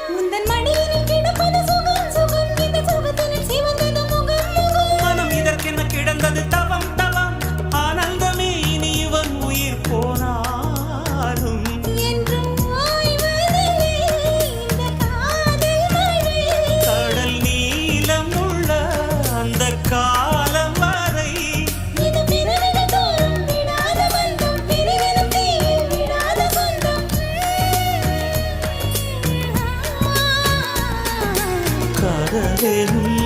முந்தன் மடியினில் கிடப்பது சுகம் சுகம் இந்த சுகத்தினில் சிவந்தது முகம் முகம் மனம் இதற்கென கிடந்தது தவம் தவம் ஆனந்தமே இனி இவன் உயிர் போனாலும் என்றும் ஓய்வதில்லை இந்த காதல் மழை கடல் நீளம் உள்ள அந்த காலம் வரை இது பிறவிகள் தோறும் விடாத பந்தம் பிரிவினும் தீயில் விடாத சொந்தம் காதலேனும்